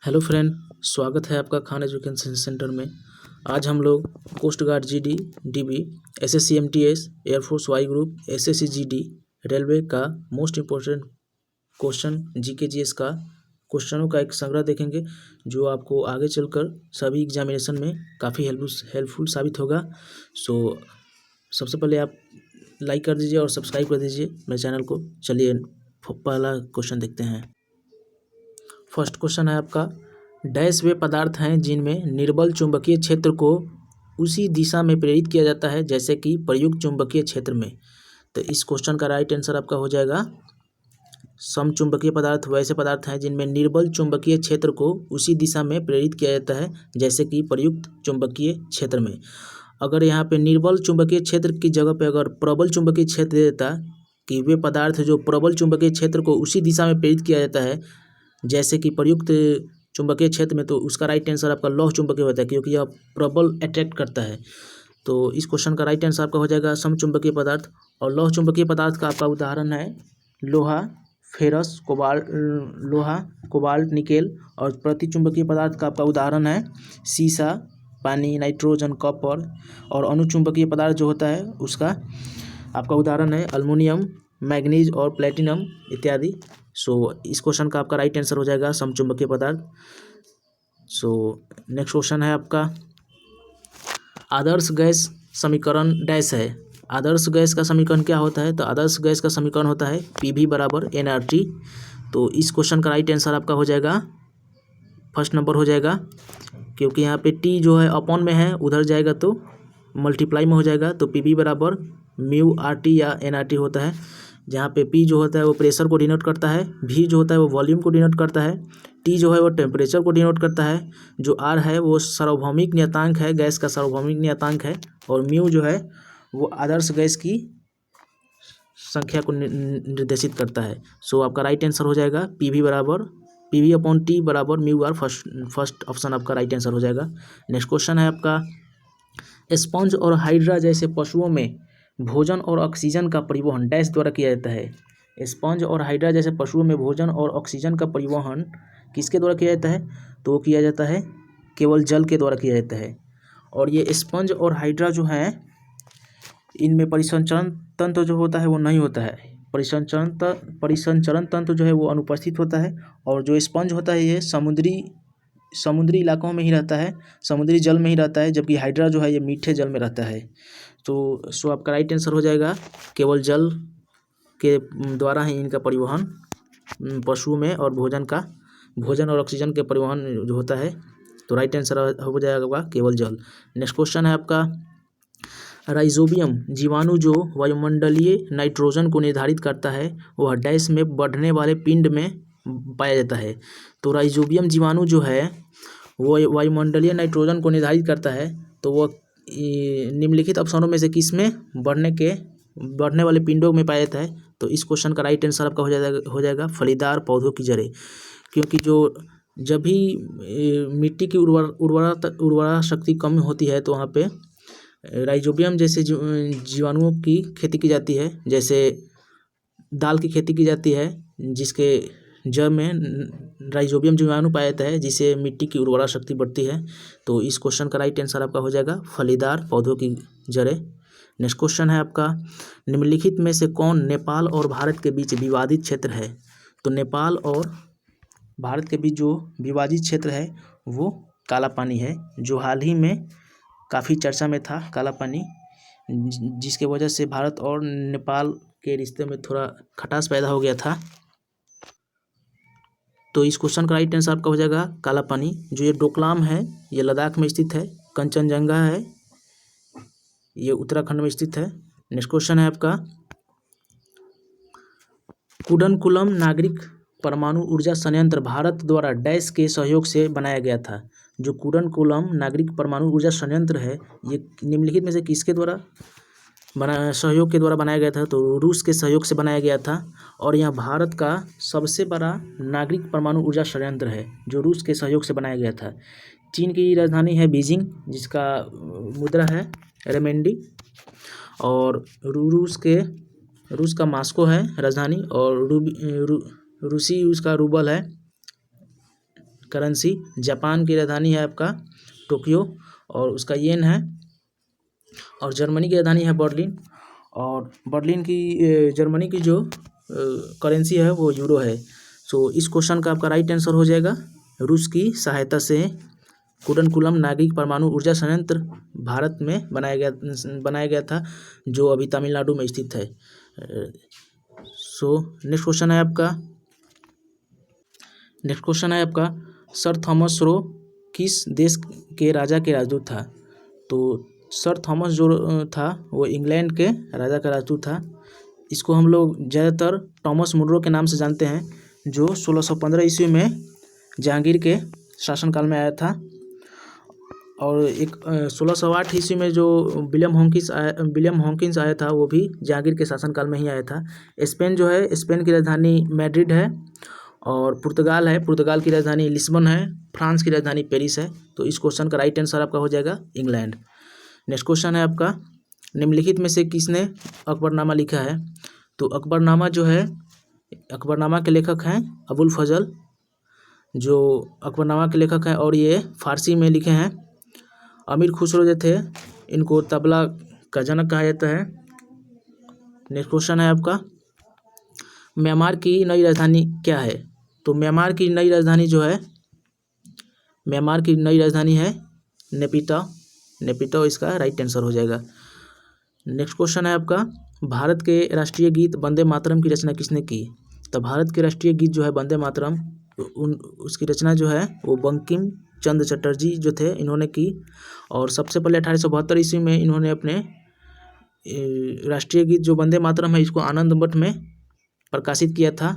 Hello friend, स्वागत है आपका खान एजुकेशन सेंटर में। आज हम लोग coast guard GD, DB, SSC MTS, air force Y group, SSC GD, railway का most important question GK GS का क्वेश्चनों का एक संग्रह देखेंगे जो आपको आगे चलकर सभी एग्जामिनेशन में काफ़ी हेल्पफुल साबित होगा। सो सबसे पहले आप लाइक कर दीजिए और सब्सक्राइब कर दीजिए मेरे चैनल को। चलिए पहला क्वेश्चन देखते हैं। फर्स्ट क्वेश्चन है आपका, डैश वे पदार्थ हैं जिनमें निर्बल चुंबकीय क्षेत्र को उसी दिशा में प्रेरित किया जाता है जैसे कि प्रयुक्त चुंबकीय क्षेत्र में। तो इस क्वेश्चन का राइट आंसर आपका हो जाएगा समचुंबकीय पदार्थ वैसे पदार्थ हैं जिनमें निर्बल चुंबकीय क्षेत्र को उसी दिशा में प्रेरित किया जाता है जैसे कि प्रयुक्त चुंबकीय क्षेत्र में। अगर यहाँ पे निर्बल चुंबकीय क्षेत्र की जगह पे अगर प्रबल चुंबकीय क्षेत्र दे देता कि वे पदार्थ जो प्रबल चुंबकीय क्षेत्र को उसी दिशा में प्रेरित किया जाता है जैसे कि प्रयुक्त चुंबकीय क्षेत्र में, तो उसका राइट आंसर आपका लौह चुंबकीय होता है क्योंकि यह प्रबल अट्रैक्ट करता है। तो इस क्वेश्चन का राइट आंसर आपका हो जाएगा समचुंबकीय पदार्थ। और लौह चुंबकीय पदार्थ का आपका उदाहरण है लोहा, फेरस, कोबाल्ट, निकेल। और प्रतिचुंबकीय पदार्थ का आपका उदाहरण है सीसा, पानी, नाइट्रोजन, कॉपर। और अनुचुंबकीय पदार्थ जो होता है उसका आपका उदाहरण है अल्मुनियम, मैग्नीज और प्लेटिनम इत्यादि। सो इस क्वेश्चन का आपका राइट आंसर हो जाएगा समचुंबकीय पदार्थ। सो नेक्स्ट क्वेश्चन है आपका, आदर्श गैस समीकरण डैश है। आदर्श गैस का समीकरण क्या होता है? तो आदर्श गैस का समीकरण होता है PV बराबर nRT। तो इस क्वेश्चन का राइट आंसर आपका हो जाएगा फर्स्ट नंबर हो जाएगा क्योंकि यहाँ पे T जो है अपॉन में है, उधर जाएगा तो मल्टीप्लाई में हो जाएगा। तो PV बराबर म्यू RT या nRT होता है, जहाँ पे P जो होता है वो प्रेशर को डिनोट करता है, V जो होता है वो वॉल्यूम को डिनोट करता है, T जो है वो टेम्परेचर को डिनोट करता है, जो R है वो सार्वभौमिक नियतांक है, गैस का सार्वभौमिक नियतांक है, और म्यू जो है वो आदर्श गैस की संख्या को निर्देशित करता है। सो आपका राइट आंसर हो जाएगा PV अपॉन T बराबर म्यू आर। फर्स्ट ऑप्शन आपका राइट आंसर हो जाएगा। नेक्स्ट क्वेश्चन है आपका, स्पंज और हाइड्रा जैसे पशुओं में भोजन और ऑक्सीजन का परिवहन डैश द्वारा किया जाता है। स्पंज और हाइड्रा जैसे पशुओं में भोजन और ऑक्सीजन का परिवहन किसके द्वारा किया जाता है? तो वो किया जाता है केवल जल के द्वारा किया जाता है। और ये स्पंज और हाइड्रा जो है इनमें परिसंचरण तंत्र जो होता है वो नहीं होता है। परिसंचरण तंत्र जो है वो अनुपस्थित होता है। और जो स्पंज होता है ये समुद्री इलाकों में ही रहता है, समुद्री जल में ही रहता है, जबकि हाइड्रा जो है ये मीठे जल में रहता है। तो सो आपका राइट आंसर हो जाएगा केवल जल के द्वारा ही इनका परिवहन पशुओं में और भोजन और ऑक्सीजन के परिवहन जो होता है। तो राइट आंसर हो जाएगा केवल जल। नेक्स्ट क्वेश्चन है आपका, राइजोबियम जीवाणु जो वायुमंडलीय नाइट्रोजन को निर्धारित करता है वह डैश में बढ़ने वाले पिंड में पाया जाता है। तो राइजोबियम जीवाणु जो है वो वायुमंडलीय नाइट्रोजन को निर्धारित करता है, तो वो निम्नलिखित ऑप्शनों में से किस में बढ़ने वाले पिंडों में पाया जाता है? तो इस क्वेश्चन का राइट आंसर आपका हो जाएगा फलीदार पौधों की जड़ें। क्योंकि जब भी मिट्टी की उर्वरा शक्ति कम होती है तो वहाँ पे राइजोबियम जैसे जीवाणुओं की खेती की जाती है, जैसे दाल की खेती की जाती है जिसके जड़ में राइजोबियम जीवाणु पाया जाता है जिससे मिट्टी की उर्वरा शक्ति बढ़ती है। तो इस क्वेश्चन का राइट आंसर आपका हो जाएगा फलीदार पौधों की जड़ें। नेक्स्ट क्वेश्चन है आपका, निम्नलिखित में से कौन नेपाल और भारत के बीच विवादित क्षेत्र है? तो नेपाल और भारत के बीच जो विवादित क्षेत्र है वो काला पानी है, जो हाल ही में काफ़ी चर्चा में था काला पानी, जिसके वजह से भारत और नेपाल के रिश्ते में थोड़ा खटास पैदा हो गया था। तो इस क्वेश्चन का राइट आंसर आपका हो जाएगा काला पानी। जो ये डोकलाम है ये लद्दाख में स्थित है, कंचनजंगा है ये उत्तराखंड में स्थित है। नेक्स्ट क्वेश्चन है आपका, कुडनकुलम नागरिक परमाणु ऊर्जा संयंत्र भारत द्वारा डैश के सहयोग से बनाया गया था। जो कुडनकुलम नागरिक परमाणु ऊर्जा संयंत्र है ये निम्नलिखित में से किसके द्वारा सहयोग के द्वारा बनाया गया था? तो रूस के सहयोग से बनाया गया था। और यह भारत का सबसे बड़ा नागरिक परमाणु ऊर्जा संयंत्र है जो रूस के सहयोग से बनाया गया था। चीन की राजधानी है बीजिंग, जिसका मुद्रा है रेमेंडी। और रूस का मास्को है राजधानी, और रूसी उसका रूबल है करेंसी। जापान की राजधानी है आपका टोक्यो और उसका येन है। और जर्मनी की राजधानी है बर्लिन और बर्लिन की जर्मनी की जो करेंसी है वो यूरो है। सो इस क्वेश्चन का आपका राइट आंसर हो जाएगा रूस की सहायता से कुडनकुलम नागरिक परमाणु ऊर्जा संयंत्र भारत में बनाया गया था, जो अभी तमिलनाडु में स्थित है। सो नेक्स्ट क्वेश्चन है आपका सर थॉमस रो किस देश के राजा के राजदूत था? तो सर थॉमस जो था वो इंग्लैंड के राजा का राजदूत था। इसको हम लोग ज़्यादातर थॉमस मुनरो के नाम से जानते हैं, जो 1615 ईस्वी में जहांगीर के शासनकाल में आया था। और एक 1608 ईस्वी में जो विलियम हॉकिंस आया था, वो भी जहांगीर के शासनकाल में ही आया था। स्पेन जो है, स्पेन की राजधानी मैड्रिड है। और पुर्तगाल है, पुर्तगाल की राजधानी लिस्बन है। फ्रांस की राजधानी पेरिस है। तो इस क्वेश्चन का राइट आंसर आपका हो जाएगा इंग्लैंड। नेक्स्ट क्वेश्चन है आपका निम्नलिखित में से किसने अकबरनामा लिखा है? तो अकबरनामा जो है, अकबरनामा के लेखक हैं अबुल फजल, जो अकबरनामा के लेखक हैं, और ये फारसी में लिखे हैं। अमीर खुसरो जो थे, इनको तबला का जनक कहा जाता है। नेक्स्ट क्वेश्चन है आपका म्यांमार की नई राजधानी क्या है? तो म्यांमार की नई राजधानी जो है, म्यांमार की नई राजधानी है नेपिटो इसका राइट आंसर हो जाएगा। नेक्स्ट क्वेश्चन है आपका भारत के राष्ट्रीय गीत वंदे मातरम की रचना किसने की? तो भारत के राष्ट्रीय गीत जो है वंदे मातरम, उसकी रचना जो है वो बंकिम चंद्र चटर्जी जो थे, इन्होंने की। और सबसे पहले 1872 ईस्वी में इन्होंने अपने राष्ट्रीय गीत जो वंदे मातरम है, इसको आनंद मठ में प्रकाशित किया था।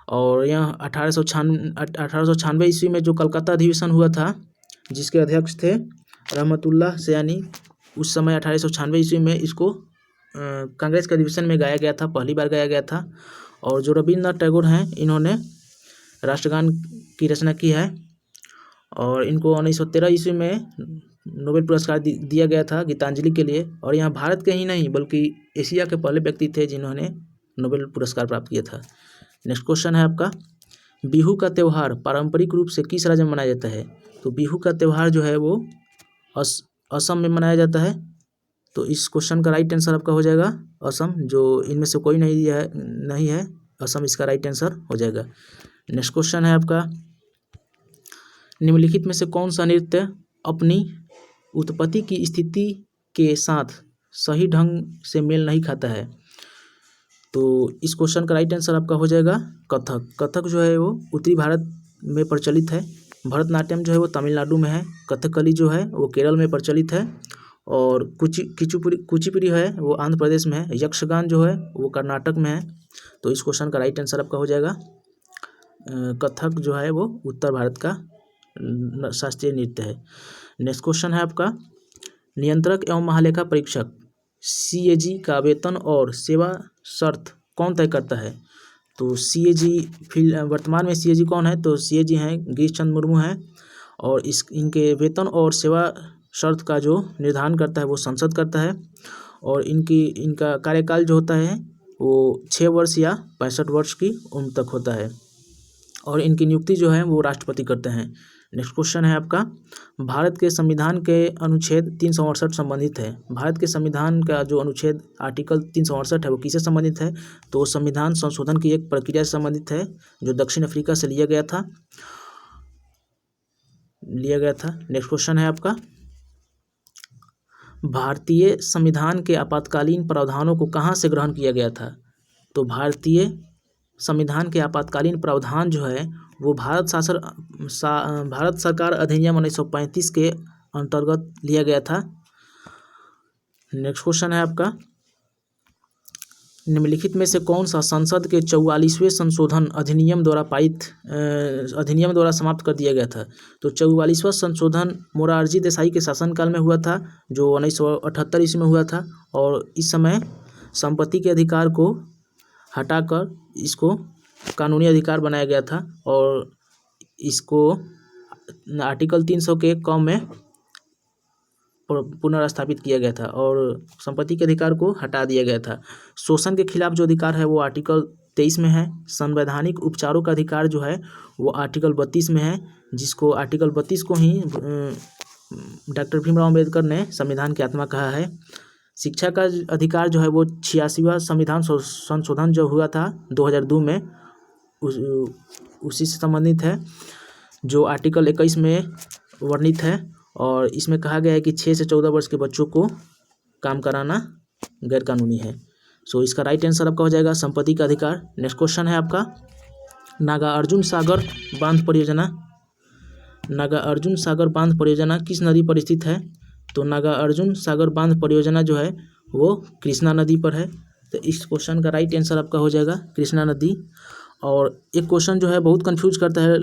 और यह 1896 ईस्वी में जो कलकत्ता अधिवेशन हुआ था, जिसके अध्यक्ष थे रहमतुल्लाह सयानी, उस समय 1896 ईस्वी में इसको कांग्रेस के अधिवेशन में गाया गया था, पहली बार गाया गया था। और जो रविन्द्रनाथ टैगोर हैं, इन्होंने राष्ट्रगान की रचना की है। और इनको 1913 ईस्वी में नोबेल पुरस्कार दिया गया था गीतांजलि के लिए। और यहाँ भारत के ही नहीं बल्कि एशिया के पहले व्यक्ति थे जिन्होंने नोबेल पुरस्कार प्राप्त किया था। नेक्स्ट क्वेश्चन है आपका बिहू का त्यौहार पारंपरिक रूप से किस राज्य में मनाया जाता है? तो बिहू का त्यौहार जो है वो असम में मनाया जाता है। तो इस क्वेश्चन का राइट आंसर आपका हो जाएगा असम, जो इनमें से कोई नहीं है, असम इसका राइट आंसर हो जाएगा। नेक्स्ट क्वेश्चन है आपका निम्नलिखित में से कौन सा नृत्य अपनी उत्पत्ति की स्थिति के साथ सही ढंग से मेल नहीं खाता है? तो इस क्वेश्चन का राइट आंसर आपका हो जाएगा कथक। कथक जो है वो उत्तरी भारत में प्रचलित है। भरतनाट्यम जो है वो तमिलनाडु में है। कथकली जो है वो केरल में प्रचलित है। और कुचिपुड़ी है वो आंध्र प्रदेश में है। यक्षगान जो है वो कर्नाटक में है। तो इस क्वेश्चन का राइट आंसर आपका हो जाएगा कथक जो है वो उत्तर भारत का शास्त्रीय नृत्य है। नेक्स्ट क्वेश्चन है आपका नियंत्रक एवं महालेखा परीक्षक CAG का वेतन और सेवा शर्त कौन तय करता है? तो CAG वर्तमान में CAG कौन है? तो CAG हैं गिरीश चंद्र मुर्मू हैं। और इनके वेतन और सेवा शर्त का जो निर्धारण करता है वो संसद करता है। और इनका कार्यकाल जो होता है वो 6 वर्ष या 65 वर्ष की उम्र तक होता है। और इनकी नियुक्ति जो है वो राष्ट्रपति करते हैं। नेक्स्ट क्वेश्चन है आपका भारत के संविधान के अनुच्छेद 368 संबंधित है। भारत के संविधान का जो अनुच्छेद आर्टिकल 368 है वो किससे संबंधित है? तो संविधान संशोधन की एक प्रक्रिया से संबंधित है, जो दक्षिण अफ्रीका से लिया गया था। नेक्स्ट क्वेश्चन है आपका भारतीय संविधान के आपातकालीन प्रावधानों को कहाँ से ग्रहण किया गया था? तो भारतीय संविधान के आपातकालीन प्रावधान जो है वो भारत सरकार अधिनियम 1935 के अंतर्गत लिया गया था। नेक्स्ट क्वेश्चन है आपका निम्नलिखित में से कौन सा संसद के 44वें संशोधन अधिनियम द्वारा समाप्त कर दिया गया था? तो 44वां संशोधन मोरारजी देसाई के शासनकाल में हुआ था, जो 1978 ईस्वी में हुआ था। और इस समय संपत्ति के अधिकार को हटाकर इसको कानूनी अधिकार बनाया गया था। और इसको आर्टिकल 300 के क में पुनर्स्थापित किया गया था और संपत्ति के अधिकार को हटा दिया गया था। शोषण के खिलाफ जो अधिकार है वो आर्टिकल 23 में है। संवैधानिक उपचारों का अधिकार जो है वो आर्टिकल 32 में है, जिसको आर्टिकल 32 को ही डॉक्टर भीमराव अम्बेडकर ने संविधान की आत्मा कहा है। शिक्षा का अधिकार जो है वो 86वां संविधान संशोधन जो हुआ था 2002 में, उसी से संबंधित है, जो आर्टिकल 21 में वर्णित है। और इसमें कहा गया है कि 6 से 14 वर्ष के बच्चों को काम कराना गैरकानूनी है। सो इसका राइट आंसर आपका हो जाएगा संपत्ति का अधिकार। नेक्स्ट क्वेश्चन है आपका, नागार्जुन सागर बांध परियोजना। नागार्जुन सागर बांध परियोजना किस नदी पर स्थित है? तो नागार्जुन सागर बांध परियोजना जो है वो कृष्णा नदी पर है। तो इस क्वेश्चन का राइट आंसर आपका हो जाएगा कृष्णा नदी। और एक क्वेश्चन जो है बहुत कंफ्यूज करता है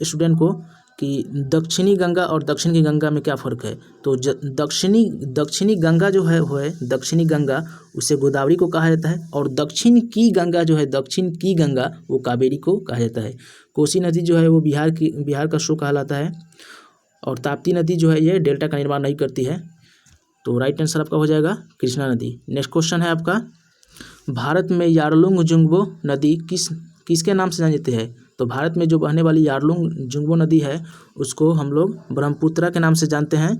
स्टूडेंट को कि दक्षिणी गंगा और दक्षिण की गंगा में क्या फ़र्क है। तो दक्षिणी गंगा जो है वो है दक्षिणी गंगा, उसे गोदावरी को कहा जाता है। और दक्षिण की गंगा जो है, दक्षिण की गंगा, वो कावेरी को कहा जाता है। कोसी नदी जो है वो बिहार का स्रोत कहलाता है। और ताप्ती नदी जो है ये डेल्टा का निर्माण नहीं करती है। तो राइट आंसर आपका हो जाएगा कृष्णा नदी। नेक्स्ट क्वेश्चन है आपका, भारत में यारलुंग जुंगबो नदी किसके नाम से जानी जाती है? तो भारत में जो बहने वाली यारलुंग जुंगबो नदी है उसको हम लोग ब्रह्मपुत्रा के नाम से जानते हैं।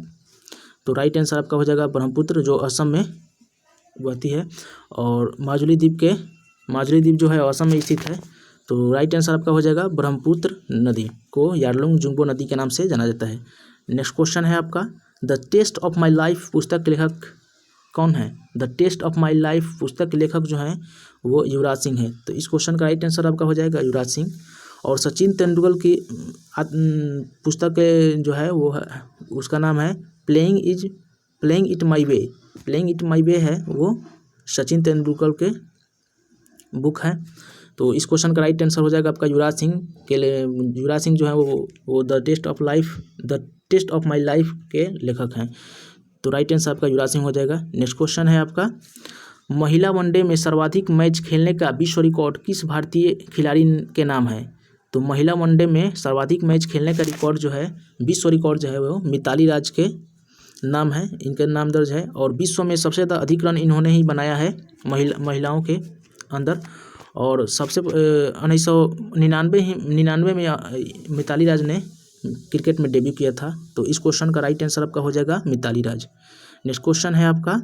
तो राइट आंसर आपका हो जाएगा ब्रह्मपुत्र, जो असम में बहती है। और माजुली द्वीप जो है असम में स्थित है। तो राइट आंसर आपका हो जाएगा ब्रह्मपुत्र नदी को यारलुंग जुंगबो नदी के नाम से जाना जाता है। नेक्स्ट क्वेश्चन है आपका, the test of my life पुस्तक के लेखक कौन है? The test of my life पुस्तक के लेखक जो हैं वो युवराज सिंह है। तो इस क्वेश्चन का राइट आंसर आपका हो जाएगा युवराज सिंह। और सचिन तेंदुलकर की पुस्तक जो है वो है, उसका नाम है playing it my way. Playing it my way है वो सचिन तेंदुलकर के बुक है। तो इस क्वेश्चन का राइट आंसर हो जाएगा आपका युवराज सिंह के लिए। युवराज सिंह जो है वो the test of my life के लेखक हैं। तो राइट आंसर आपका युवराज सिंह हो जाएगा। नेक्स्ट क्वेश्चन है आपका, महिला वनडे में सर्वाधिक मैच खेलने का विश्व रिकॉर्ड किस भारतीय खिलाड़ी के नाम है? तो महिला वनडे में सर्वाधिक मैच खेलने का रिकॉर्ड जो है, विश्व रिकॉर्ड जो है वो मिताली राज के नाम है, इनके नाम दर्ज है। और विश्व में सबसे ज़्यादा अधिक रन इन्होंने ही बनाया है महिलाओं के अंदर। और सबसे 1999 में मिताली राज ने क्रिकेट में डेब्यू किया था। तो इस क्वेश्चन का राइट आंसर आपका हो जाएगा मिताली राज। नेक्स्ट क्वेश्चन है आपका,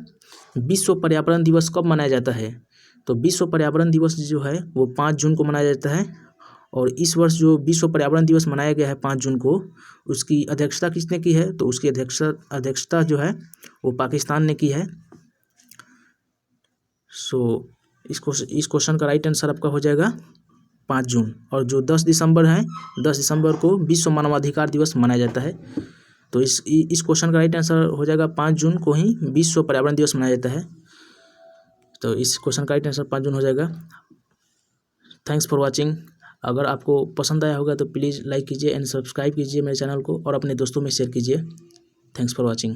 विश्व पर्यावरण दिवस कब मनाया जाता है? तो विश्व पर्यावरण दिवस जो है वो 5 जून को मनाया जाता है। और इस वर्ष जो विश्व पर्यावरण दिवस मनाया गया है 5 जून को, उसकी अध्यक्षता किसने की है? तो उसकी अध्यक्षता जो है वो पाकिस्तान ने की है। सो इस क्वेश्चन का राइट आंसर आपका हो जाएगा 5 जून। और जो 10 दिसंबर है, 10 दिसंबर को विश्व मानवाधिकार दिवस मनाया जाता है। तो इस क्वेश्चन का राइट आंसर हो जाएगा 5 जून को ही विश्व पर्यावरण दिवस मनाया जाता है। तो इस क्वेश्चन का राइट आंसर 5 जून हो जाएगा। Thanks for watching. अगर आपको पसंद आया होगा तो प्लीज़ लाइक कीजिए एंड सब्सक्राइब कीजिए मेरे चैनल को और अपने दोस्तों में शेयर कीजिए। Thanks for watching.